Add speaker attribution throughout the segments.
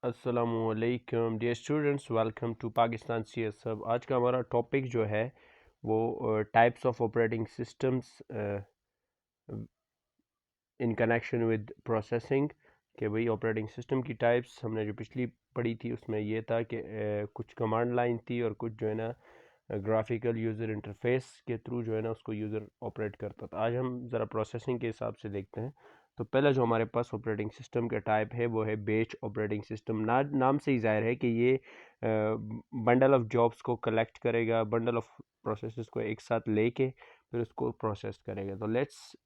Speaker 1: अस्सलामुअलैकुम dear students, welcome to Pakistan CS hub. आज का हमारा टॉपिक जो है वो types of operating systems in connection with processing. कि भाई ऑपरेटिंग सिस्टम की टाइप्स हमने जो पिछली पढ़ी थी उसमें ये था कि कुछ कमांड लाइन थी और कुछ जो है ना ग्राफिकल यूज़र इंटरफेस के थ्रू जो है ना उसको यूज़र ऑपरेट करता था। आज हम ज़रा प्रोसेसिंग के हिसाब से देखते हैं। तो पहला जो हमारे पास ऑपरेटिंग सिस्टम का टाइप है वो है बैच ऑपरेटिंग सिस्टम। नाम से ही जाहिर है कि ये बंडल ऑफ जॉब्स को कलेक्ट करेगा, बंडल ऑफ प्रोसेसेस को एक साथ लेके फिर उसको प्रोसेस करेगा। तो let's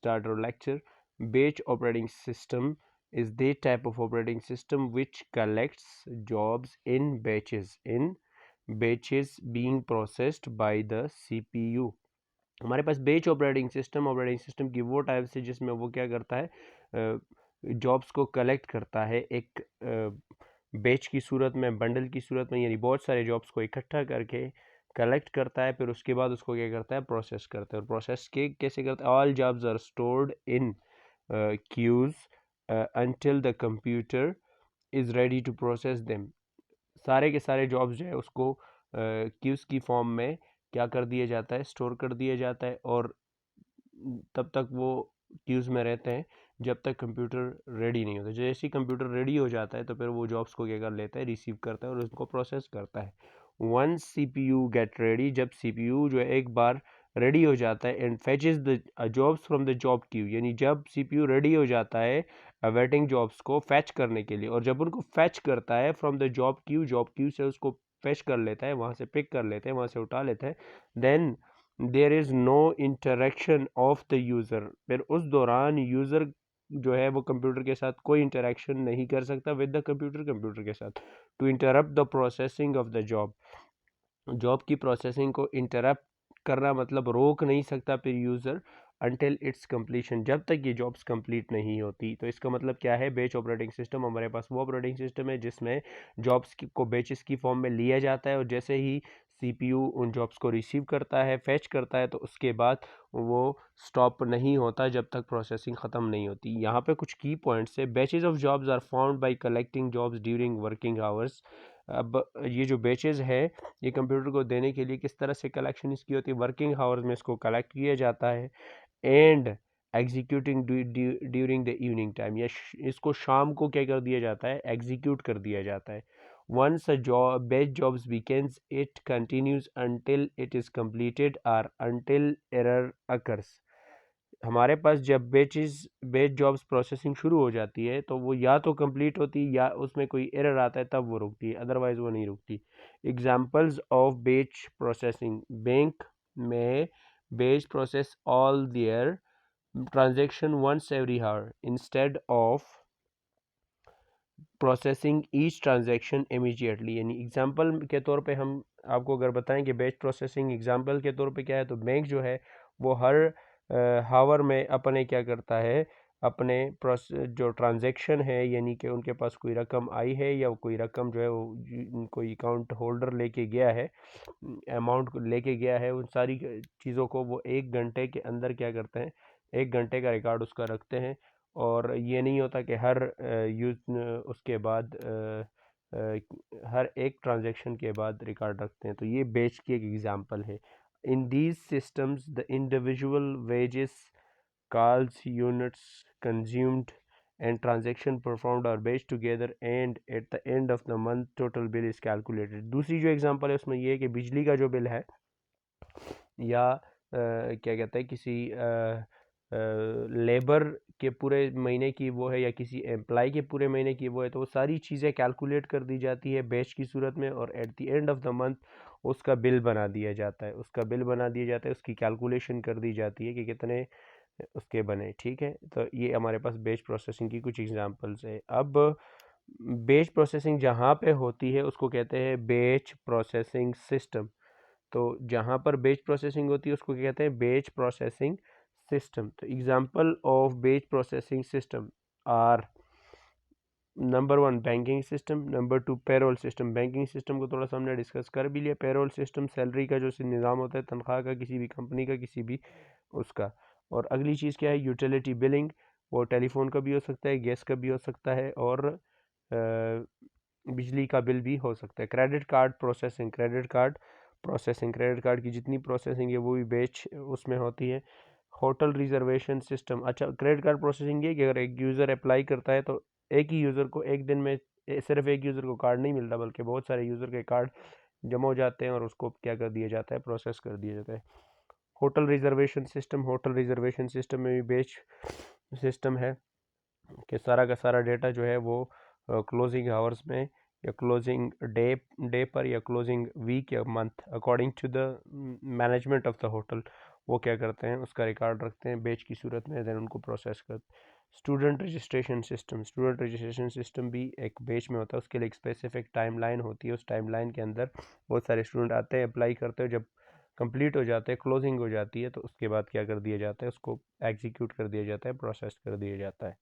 Speaker 1: start our lecture. Batch operating system is the type of operating system which collects jobs in batches being processed by the CPU. हमारे पास बेच ऑपरेटिंग सिस्टम की वो टाइप है जिसमें वो क्या करता है, जॉब्स को कलेक्ट करता है एक बेच की सूरत में, बंडल की सूरत में, यानी बहुत सारे जॉब्स को इकट्ठा करके कलेक्ट करता है। फिर उसके बाद उसको क्या करता है, प्रोसेस करता है। और प्रोसेस के कैसे करता है? All jobs are stored in queues until the computer is ready to process them. सारे के सारे जॉब्स जो है उसको क्यूज की फॉर्म में क्या कर दिया जाता है, स्टोर कर दिया जाता है। और तब तक वो क्यूज़ में रहते हैं जब तक कंप्यूटर रेडी नहीं होता। जैसे ही कंप्यूटर रेडी हो जाता है तो फिर वो जॉब्स को क्या कर लेता है, रिसीव करता है और उसको प्रोसेस करता है। वंस सीपीयू गेट रेडी, जब सीपीयू जो है एक बार रेडी हो जाता है, and फेचेस the jobs from the job queue, यानी जब सीपीयू रेडी हो जाता है अवेटिंग जॉब्स को फैच करने के लिए, और जब उनको फैच करता है फ्रॉम द जॉब क्यू से उसको फैच कर लेता है, वहाँ से पिक कर लेते हैं, वहाँ से उठा लेते हैं, then there is no interaction of the user. फिर उस दौरान यूज़र जो है वो कंप्यूटर के साथ कोई इंटरेक्शन नहीं कर सकता विद द कंप्यूटर के साथ। To interrupt the processing of the job की प्रोसेसिंग को इंटरप्ट करना मतलब रोक नहीं सकता फिर यूज़र अनटिल इट्स कंप्लीशन, जब तक ये जॉब्स कंप्लीट नहीं होती। तो इसका मतलब क्या है? बैच ऑपरेटिंग सिस्टम हमारे पास वो ऑपरेटिंग सिस्टम है जिसमें जॉब्स को बैचेस की फॉर्म में लिया जाता है, और जैसे ही सीपीयू उन जॉब्स को रिसीव करता है, फैच करता है, तो उसके बाद वो स्टॉप नहीं होता जब तक प्रोसेसिंग ख़त्म नहीं होती। यहाँ पे कुछ की पॉइंट्स है। Batches of jobs are found by collecting jobs during working hours. अब ये जो बैचेस है ये कंप्यूटर को देने के लिए किस तरह से कलेक्शन इसकी होती है? वर्किंग आवर्स में इसको कलेक्ट किया जाता है, and executing during the evening time, या इसको शाम को क्या कर दिया जाता है, एग्जीक्यूट कर दिया जाता है। Once a job batch jobs begins it continues until it is completed और अंटिल एरर अकर्स। हमारे पास जब बैच जॉब्स प्रोसेसिंग शुरू हो जाती है तो वो या तो कंप्लीट होती है या उसमें कोई एरर आता है तब वो रुकती है, अदरवाइज वो नहीं रुकती। Examples of batch processing: bank में batch process all their transaction once every hour instead of processing each transaction immediately. यानी एग्जांपल के तौर पे हम आपको अगर बताएं कि बैच प्रोसेसिंग एग्जांपल के तौर पे क्या है, तो बैंक जो है वो हर हावर में अपने क्या करता है, अपने जो ट्रांजैक्शन है, यानी कि उनके पास कोई रकम आई है या कोई रकम जो है वो कोई अकाउंट होल्डर लेके गया है, अमाउंट को लेके गया है, उन सारी चीज़ों को वो 1 घंटे के अंदर क्या करते हैं, 1 घंटे का रिकॉर्ड उसका रखते हैं। और ये नहीं होता कि हर यूज उसके बाद हर एक ट्रांजैक्शन के बाद रिकॉर्ड रखते हैं। तो ये बैच की एक एग्जांपल है। In these systems the individual wages calls units consumed and transaction performed are batched together and at the end of the month total bill is calculated। दूसरी जो एग्जांपल है उसमें ये है कि बिजली का जो बिल है या क्या कहते हैं किसी लेबर के पूरे महीने की वो है या किसी एम्प्लॉय के पूरे महीने की वो है, तो वो सारी चीज़ें कैलकुलेट कर दी जाती है बैच की सूरत में, और at the end of the month उसका बिल बना दिया जाता है, उसकी कैलकुलेशन कर दी जाती है कि कितने उसके बने। ठीक है, तो ये हमारे पास बैच प्रोसेसिंग की कुछ एग्जांपल्स है। अब बैच प्रोसेसिंग जहाँ पे होती है उसको कहते हैं बैच प्रोसेसिंग सिस्टम। तो जहाँ पर बैच प्रोसेसिंग होती है उसको क्या कहते हैं, बैच प्रोसेसिंग सिस्टम। तो example of batch processing system are: number 1 banking system, number 2 payroll system. Banking system को थोड़ा सा हमने डिस्कस कर भी लिया। पेरोल सिस्टम सैलरी का जो निज़ाम होता है, तनख्वाह का, किसी भी कंपनी का, किसी भी उसका। और अगली चीज़ क्या है, यूटिलिटी बिलिंग। वो टेलीफोन का भी हो सकता है, गैस का भी हो सकता है, और बिजली का बिल भी हो सकता है। Credit card processing, credit card की जितनी प्रोसेसिंग है वो भी बेच उसमें होती है। होटल रिजर्वेशन सिस्टम, अच्छा क्रेडिट कार्ड प्रोसेसिंग ये कि अगर एक यूज़र अप्लाई करता है तो एक ही यूज़र को एक दिन में सिर्फ एक यूज़र को कार्ड नहीं मिलता, बल्कि बहुत सारे यूज़र के कार्ड जमा हो जाते हैं और उसको क्या कर दिया जाता है, प्रोसेस कर दिया जाता है। होटल रिजर्वेशन सिस्टम में भी बेच सिस्टम है कि सारा का सारा डेटा जो है वो क्लोजिंग आवर्स में या क्लोजिंग डे डे पर या क्लोजिंग वीक या month according to the management of the hotel वो क्या करते हैं, उसका रिकॉर्ड रखते हैं बेच की सूरत में, देन उनको प्रोसेस करते हैं। स्टूडेंट रजिस्ट्रेशन सिस्टम भी एक बेच में होता है, उसके लिए एक स्पेसिफिक टाइमलाइन होती है, उस टाइमलाइन के अंदर बहुत सारे स्टूडेंट आते हैं, अप्लाई करते हैं, जब कंप्लीट हो जाते हैं, क्लोजिंग हो जाती है, तो उसके बाद क्या कर दिया जाता है, उसको एग्जीक्यूट कर दिया जाता है, प्रोसेस कर दिया जाता है।